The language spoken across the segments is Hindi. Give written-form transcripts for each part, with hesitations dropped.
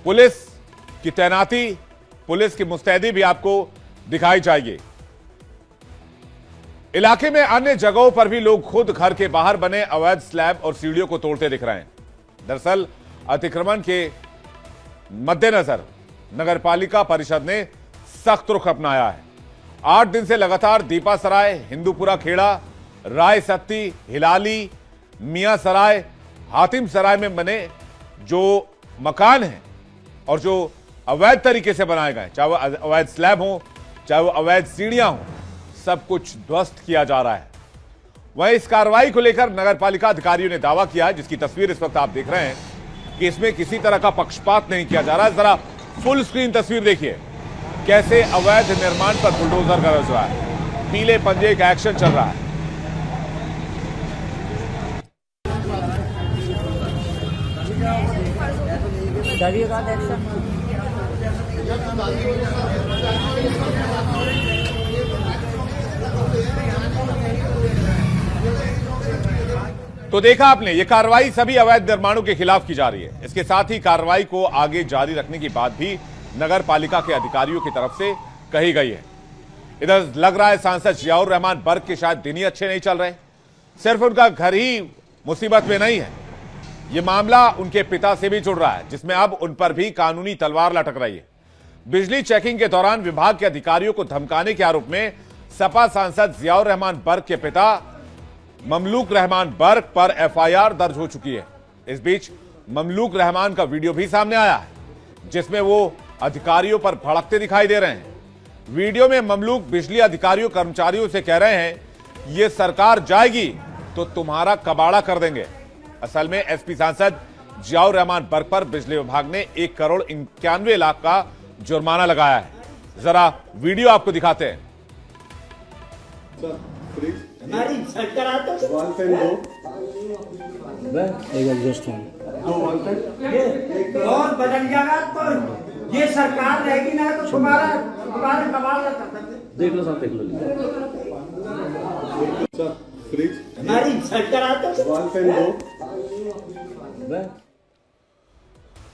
पुलिस की तैनाती, पुलिस की मुस्तैदी भी आपको दिखाई जाएगी। इलाके में अन्य जगहों पर भी लोग खुद घर के बाहर बने अवैध स्लैब और सीढ़ियों को तोड़ते दिख रहे हैं। दरअसल अतिक्रमण के मद्देनजर नगरपालिका परिषद ने सख्त रुख अपनाया है। 8 दिन से लगातार दीपासराय, हिंदूपुरा खेड़ा, राय सत्ती, हिलाली, मियां सराय, हातिम सराय में बने जो मकान हैं और जो अवैध तरीके से बनाए गए, चाहे वो अवैध स्लैब हो, चाहे वो अवैध सीढ़ियां हो, सब कुछ ध्वस्त किया जा रहा है। वहीं इस कार्रवाई को लेकर नगरपालिका अधिकारियों ने दावा किया है, जिसकी तस्वीर इस वक्त आप देख रहे हैं, कि इसमें किसी तरह का पक्षपात नहीं किया जा रहा है। जरा फुल स्क्रीन तस्वीर देखिए, कैसे अवैध निर्माण पर बुलडोजर गरज रहा है, पीले पंजे का एक्शन चल रहा है। तो देखा आपने, ये कार्रवाई सभी अवैध निर्माणों के खिलाफ की जा रही है। इसके साथ ही कार्रवाई को आगे जारी रखने की बात भी नगर पालिका के अधिकारियों की तरफ से कही गई है। इधर लग रहा है सांसद जियाउर रहमान बर्क के शायद दिन ही अच्छे नहीं चल रहे। सिर्फ उनका घर ही मुसीबत में नहीं है, ये मामला उनके पिता से भी जुड़ रहा है, जिसमें अब उन पर भी कानूनी तलवार लटक रही है। बिजली चेकिंग के दौरान विभाग के अधिकारियों को धमकाने के आरोप में सपा सांसद जियाउर रहमान बर्क के पिता ममलूक रहमान बर्क पर एफआईआर दर्ज हो चुकी है। इस बीच ममलूक रहमान का वीडियो भी सामने आया है, जिसमें वो अधिकारियों पर भड़कते दिखाई दे रहे हैं। वीडियो में ममलूक बिजली अधिकारियों कर्मचारियों से कह रहे हैं, ये सरकार जाएगी तो तुम्हारा कबाड़ा कर देंगे। असल में एसपी सांसद जियाउर रहमान बर्क पर बिजली विभाग ने 1 करोड़ 91 लाख का जुर्माना लगाया है। जरा वीडियो आपको दिखाते हैं। और बदल जाएगा तो ये सरकार रहेगी ना, तो तुम्हारा कबाड़ देख लो सब, देख लो फ्रिज हमारी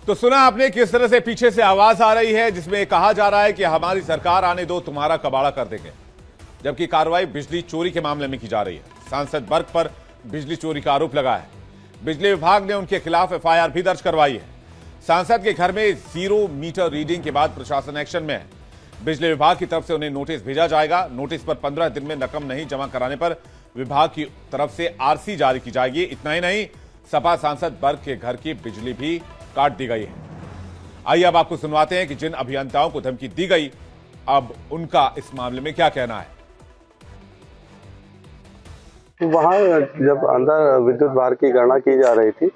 तो सुना आपने किस तरह से पीछे से आवाज आ रही है, जिसमें कहा जा रहा है कि हमारी सरकार आने दो, तुम्हारा कबाड़ा कर देंगे। जबकि कार्रवाई बिजली चोरी के मामले में की जा रही है। सांसद बर्क पर बिजली चोरी का आरोप लगा है। बिजली विभाग ने उनके खिलाफ एफआईआर भी दर्ज करवाई है। सांसद के घर में 0 मीटर रीडिंग के बाद प्रशासन एक्शन में है। बिजली विभाग की तरफ से उन्हें नोटिस भेजा जाएगा। नोटिस पर 15 दिन में रकम नहीं जमा कराने पर विभाग की तरफ से आरसी जारी की जाएगी। इतना ही नहीं, सपा सांसद बर्क के घर की बिजली भी काट दी गई है। आइए अब आपको सुनवाते हैं कि जिन अभियंताओं को धमकी दी गई, अब उनका इस मामले में क्या कहना है। वहाँ जब अंदर विद्युत भार की गणना की जा रही थी,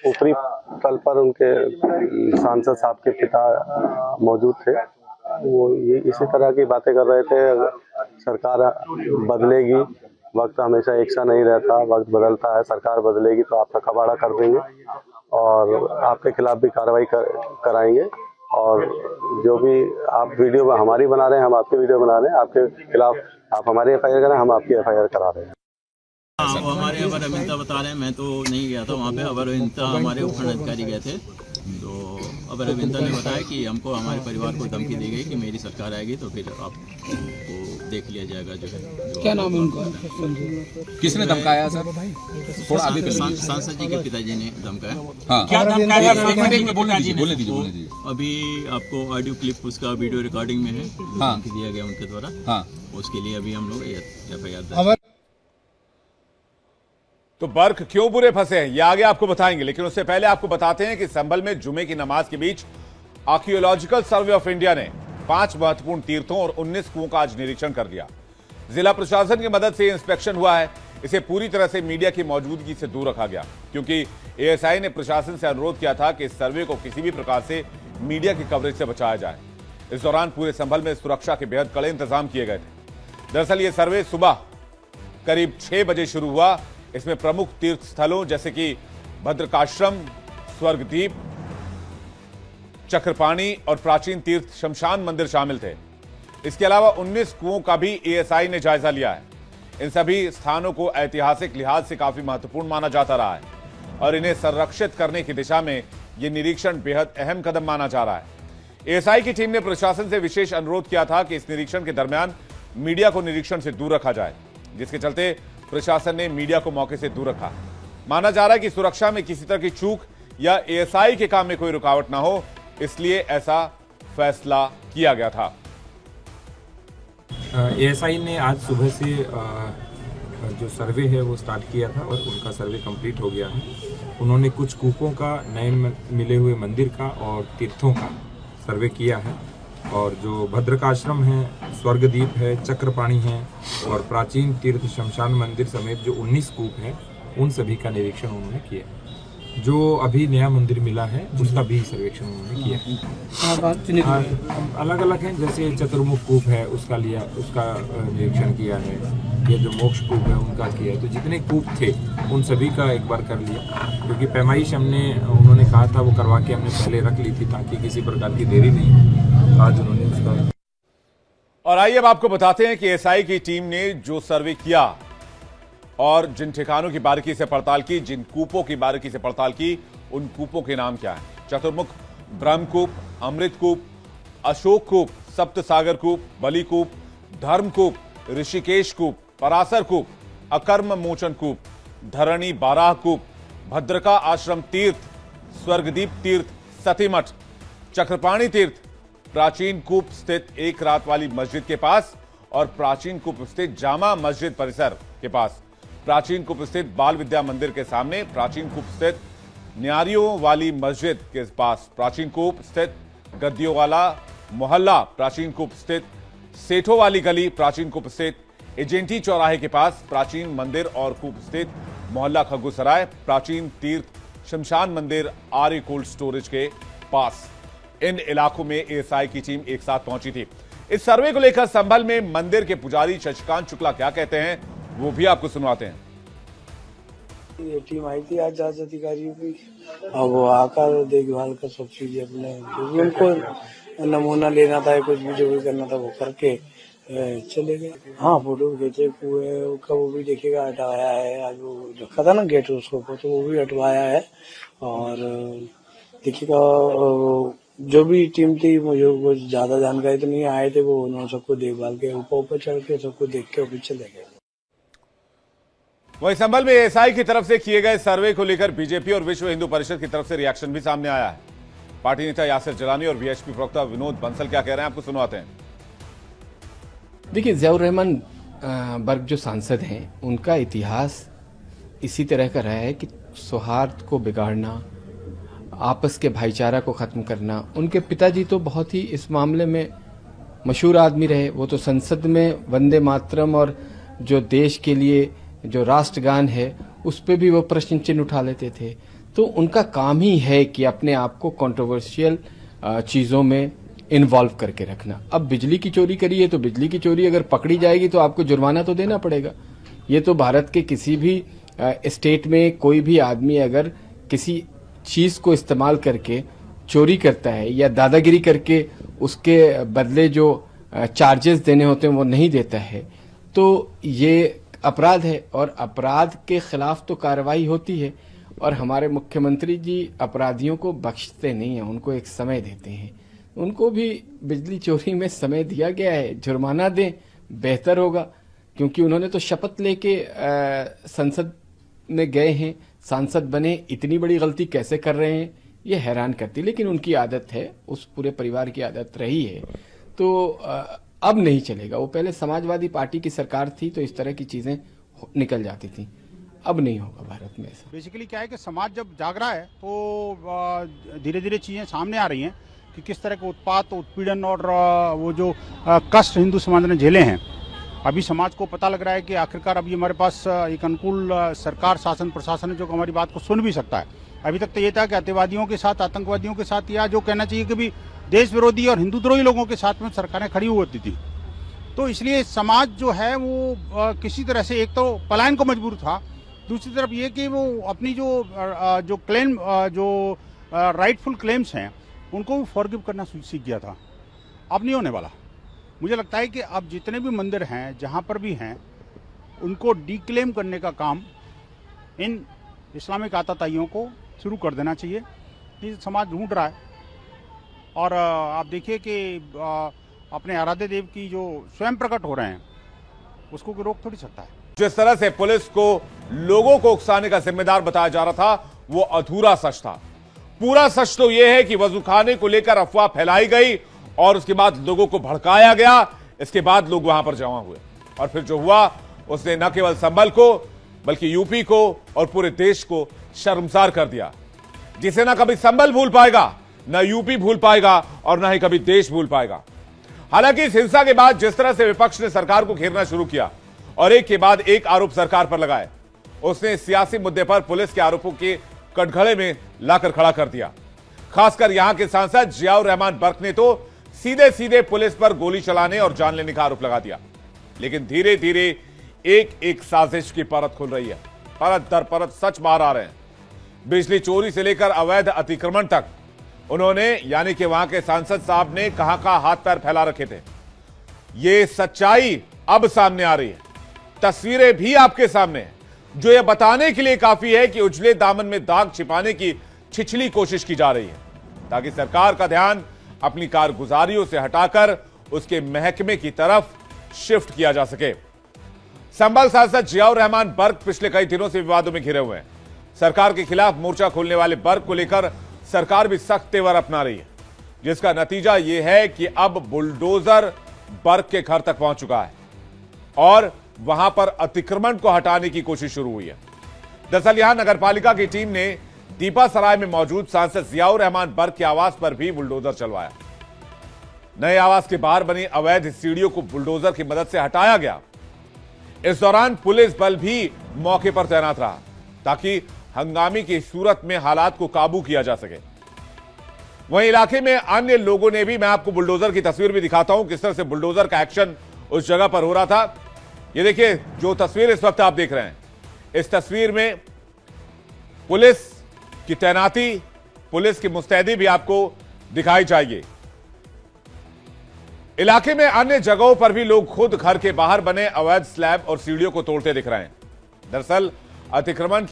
ऊपरी तल पर उनके सांसद साहब के पिता मौजूद थे। वो ये इसी तरह की बातें कर रहे थे, सरकार बदलेगी, वक्त हमेशा एक सा नहीं रहता, वक्त बदलता है, सरकार बदलेगी तो आपका कबाड़ा कर देंगे और आपके खिलाफ भी कार्रवाई कराएंगे। और जो भी आप वीडियो हमारी बना रहे हैं, हम आपकी वीडियो बना रहे हैं, आपके खिलाफ आप हमारी एफआईआर करें, हम आपकी एफआईआर करा रहे हैं। वो हमारे अवर अभियंता बता रहे हैं, मैं तो नहीं गया था वहाँ पे, अवर अभियंता हमारे उपखंड अधिकारी गए थे। तो अवर अभियंता ने बताया कि हमको हमारे परिवार को धमकी दी गई कि मेरी सरकार आएगी तो फिर आपको देख लिया जाएगा। जो है क्या नाम है उनका, किसने धमकाया सर? थोड़ा आगे सांसद जी के पिताजी ने धमकाया। हाँ, क्या धमकाया? बोलने दीजिए। अभी आपको ऑडियो क्लिप उसका वीडियो रिकॉर्डिंग में है, धमकी दिया गया उनके द्वारा। हाँ, उसके लिए अभी हम लोग एफआईआर। तो बर्क क्यों बुरे फंसे हैं, ये आगे आपको बताएंगे, लेकिन उससे पहले आपको बताते हैं कि संभल में जुमे की नमाज के बीच आर्कियोलॉजिकल सर्वे ऑफ इंडिया ने 5 महत्वपूर्ण तीर्थों और 19 कुओं का आज निरीक्षण कर दिया। जिला प्रशासन की मदद से इंस्पेक्शन हुआ है। इसे पूरी तरह से मीडिया की मौजूदगी से दूर रखा गया, क्योंकि एएसआई ने प्रशासन से अनुरोध किया था कि इस सर्वे को किसी भी प्रकार से मीडिया की कवरेज से बचाया जाए। इस दौरान पूरे संभल में सुरक्षा के बेहद कड़े इंतजाम किए गए थे। दरअसल ये सर्वे सुबह करीब 6 बजे शुरू हुआ। इसमें प्रमुख तीर्थ स्थलों जैसे कि भद्रकाश्रम, स्वर्गदीप, चक्रपाणी और प्राचीन तीर्थ शमशान मंदिर शामिल थे। इसके अलावा 19 कुओं का भी एएसआई ने जायजा लिया है। इन सभी स्थानों को ऐतिहासिक लिहाज से काफी महत्वपूर्ण माना जाता रहा है और इन्हें संरक्षित करने की दिशा में ये निरीक्षण बेहद अहम कदम माना जा रहा है। एएसआई की टीम ने प्रशासन से विशेष अनुरोध किया था कि इस निरीक्षण के दरमियान मीडिया को निरीक्षण से दूर रखा जाए, जिसके चलते प्रशासन ने मीडिया को मौके से दूर रखा। माना जा रहा है कि सुरक्षा में किसी तरह की चूक या एएसआई के काम में कोई रुकावट ना हो, इसलिए ऐसा फैसला किया गया था। एएसआई ने आज सुबह से जो सर्वे है वो स्टार्ट किया था और उनका सर्वे कंप्लीट हो गया है। उन्होंने कुछ कूपों का, नए मिले हुए मंदिर का और तीर्थों का सर्वे किया है और जो भद्रकाश्रम है, स्वर्गदीप है, चक्रपाणी है और प्राचीन तीर्थ शमशान मंदिर समेत जो 19 कूप हैं उन सभी का निरीक्षण उन्होंने किया। जो अभी नया मंदिर मिला है उसका भी सर्वेक्षण उन्होंने किया। अलग अलग हैं, जैसे चतुर्मुख कूप है उसका निरीक्षण किया है, ये जो मोक्ष कूप है उनका किया है। तो जितने कूप थे उन सभी का एक बार कर लिया, क्योंकि पैमाइश उन्होंने कहा था वो करवा के हमने पहले रख ली थी ताकि किसी प्रकार की देरी नहीं हो। आज उन्होंने उसका। और आइए अब आपको बताते हैं कि एएसआई की टीम ने जो सर्वे किया और जिन ठिकानों की बारीकी से पड़ताल की, जिन कूपों की बारीकी से पड़ताल की, उन कूपों के नाम क्या हैं। चतुर्मुख ब्रह्मकूप, अमृत कूप, अशोक कूप, सप्त सागर कूप, बलि कूप, धर्म कूप, ऋषिकेश कूप, परासर कूप, अकर्म मोचन कूप, धरणी बाराह कूप, भद्रका आश्रम तीर्थ, स्वर्गदीप तीर्थ, सतीमठ, चक्रपाणी तीर्थ, प्राचीन कूप स्थित एक रात वाली मस्जिद के पास और प्राचीन कूप स्थित जामा मस्जिद परिसर के पास, प्राचीन कूप स्थित बाल विद्या मंदिर के सामने, प्राचीन कूप स्थित न्यारियों वाली मस्जिद के पास, प्राचीन कूप स्थित गद्दियों वाला मोहल्ला, प्राचीन कूप स्थित सेठों वाली गली, प्राचीन कूप स्थित एजेंटी चौराहे के पास, प्राचीन मंदिर और कूप स्थित मोहल्ला खग्गूसराय, प्राचीन तीर्थ शमशान मंदिर आर्य कोल्ड स्टोरेज के पास। इन इलाकों में एएसआई की टीम एक साथ पहुंची थी। इस सर्वे को लेकर संभल में मंदिर के पुजारी शशिकांत शुक्ला क्या कहते हैं वो भी आपको सुनवाते हैं। ये टीम आई थी आज जांच अधिकारियों की, और वो आकर देखभाल कर सब चीजें अपने जो भी उनको नमूना लेना था, कुछ भी जो भी करना था वो करके चले गए। हाँ, फोटो खींचे हुए उसका वो भी देखिएगा, हटवाया है। आज वो रखा था ना गेट उसको, तो वो भी हटवाया है। और देखिएगा जो भी टीम थी, मुझे कुछ ज्यादा जानकारी तो नहीं आए थे, वो उन्होंने सबको देखभाल के ऊपर चढ़ के सबको देख के फिर चले गए। वहीं संभल में एएसआई की तरफ से किए गए सर्वे को लेकर बीजेपी और विश्व हिंदू परिषद की तरफ से रिएक्शन भी सामने आया है। पार्टी नेता यासिर जलानी और वीएचपी प्रवक्ता विनोद बंसल क्या कह रहे हैं आपको सुनवाते हैं। देखिए, ज़ियाउर रहमान बर्ग जो सांसद हैं उनका इतिहास इसी तरह का रहा है कि सौहार्द को बिगाड़ना, आपस के भाईचारा को खत्म करना। उनके पिताजी तो बहुत ही इस मामले में मशहूर आदमी रहे। वो तो संसद में वंदे मातरम और जो देश के लिए जो राष्ट्रगान है उस पे भी वो प्रश्न चिन्ह उठा लेते थे। तो उनका काम ही है कि अपने आप को कंट्रोवर्शियल चीजों में इन्वॉल्व करके रखना। अब बिजली की चोरी करी है तो बिजली की चोरी अगर पकड़ी जाएगी तो आपको जुर्माना तो देना पड़ेगा। ये तो भारत के किसी भी स्टेट में कोई भी आदमी अगर किसी चीज को इस्तेमाल करके चोरी करता है या दादागिरी करके उसके बदले जो चार्जेस देने होते हैं वो नहीं देता है तो ये अपराध है, और अपराध के खिलाफ तो कार्रवाई होती है। और हमारे मुख्यमंत्री जी अपराधियों को बख्शते नहीं हैं, उनको एक समय देते हैं। उनको भी बिजली चोरी में समय दिया गया है, जुर्माना दें बेहतर होगा, क्योंकि उन्होंने तो शपथ लेके संसद में गए हैं, सांसद बने, इतनी बड़ी गलती कैसे कर रहे हैं ये हैरान करती। लेकिन उनकी आदत है, उस पूरे परिवार की आदत रही है, तो अब नहीं चलेगा। वो पहले समाजवादी पार्टी की सरकार थी तो इस तरह की चीजें निकल जाती थी, अब नहीं होगा भारत में ऐसा। बेसिकली क्या है कि समाज जब जाग रहा है तो धीरे धीरे चीजें सामने आ रही हैं कि किस तरह के उत्पात, उत्पीड़न और वो जो कष्ट हिंदू समाज ने झेले हैं। अभी समाज को पता लग रहा है कि आखिरकार अभी हमारे पास एक अनुकूल सरकार, शासन, प्रशासन है जो हमारी बात को सुन भी सकता है। अभी तक तो ये था कि अतिवादियों के साथ, आतंकवादियों के साथ, या जो कहना चाहिए कि भी देश विरोधी और हिंदुद्रोही लोगों के साथ में सरकारें खड़ी होती थी। तो इसलिए समाज जो है वो किसी तरह से एक तो पलायन को मजबूर था, दूसरी तरफ ये कि वो अपनी जो क्लेम, जो राइटफुल क्लेम्स हैं उनको भी फॉरगिव करना सीख गया था। अब नहीं होने वाला। मुझे लगता है कि अब जितने भी मंदिर हैं, जहाँ पर भी हैं, उनको डीक्लेम करने का काम इन इस्लामिक आतताइयों को शुरू कर देना चाहिए। समाज ढूंढ रहा है। और आप देखिए कि अपने आराध्य देव की जो स्वयं प्रकट हो रहे हैं उसको कोई रोक थोड़ी सकता है। जिस तरह से पुलिस को लोगों को उकसाने का जिम्मेदार बताया जा रहा था वो अधूरा सच था। पूरा सच तो यह है कि वजूखाने को लेकर अफवाह फैलाई गई और उसके बाद लोगों को भड़काया गया। इसके बाद लोग वहां पर जमा हुए और फिर जो हुआ उसने न केवल संभल को बल्कि यूपी को और पूरे देश को शर्मसार कर दिया, जिसे ना कभी संभल भूल पाएगा, ना यूपी भूल पाएगा और ना ही कभी देश भूल पाएगा। हालांकि इस हिंसा के बाद जिस तरह से विपक्ष ने सरकार को घेरना शुरू किया और एक के बाद एक आरोप सरकार पर लगाए, उसने इस सियासी मुद्दे पर पुलिस के आरोपों के कटघरे में लाकर खड़ा कर दिया। खासकर यहां के सांसद जियाउर रहमान बर्क ने तो सीधे सीधे पुलिस पर गोली चलाने और जान लेने का आरोप लगा दिया। लेकिन धीरे धीरे एक एक साजिश की परत खुल रही है, परत दर परत सच बाहर आ रहे हैं। बिजली चोरी से लेकर अवैध अतिक्रमण तक उन्होंने यानी कि वहां के सांसद साहब ने कहां हाथ पैर फैला रखे थे। ये सच्चाई अब सामने आ रही है, तस्वीरें भी आपके सामने हैं, जो यह बताने के लिए काफी है कि उजले दामन में दाग छिपाने की छिछली कोशिश की जा रही है ताकि सरकार का ध्यान अपनी कारगुजारियों से हटाकर उसके महकमे की तरफ शिफ्ट किया जा सके। संभल सांसद जियाउर रहमान बर्क पिछले कई दिनों से विवादों में घिरे हुए हैं। सरकार के खिलाफ मोर्चा खोलने वाले बर्क को लेकर सरकार भी सख्त तेवर अपना रही है, जिसका नतीजा यह है कि अब बुलडोजर बर्क के घर तक पहुंच चुका है और वहां पर अतिक्रमण को हटाने की कोशिश शुरू हुई है। दरअसल यहां नगरपालिका की टीम ने दीपासराय में मौजूद सांसद जियाउर रहमान बर्क के आवास पर भी बुलडोजर चलवाया। नए आवास के बाहर बनी अवैध सीढ़ियों को बुलडोजर की मदद से हटाया गया। इस दौरान पुलिस बल भी मौके पर तैनात रहा ताकि हंगामे की सूरत में हालात को काबू किया जा सके। वहीं इलाके में अन्य लोगों ने भी, मैं आपको बुलडोजर की तस्वीर भी दिखाता हूं किस तरह से बुलडोजर का एक्शन उस जगह पर हो रहा था। ये देखिए जो तस्वीर इस वक्त आप देख रहे हैं, इस तस्वीर में पुलिस की तैनाती, पुलिस की मुस्तैदी भी आपको दिखाई जाएगी। इलाके में अन्य जगहों पर भी लोग खुद घर के बाहर बने अवैध स्लैब और सीढ़ियों को तोड़ते दिख रहे हैं। दरअसल अतिक्रमण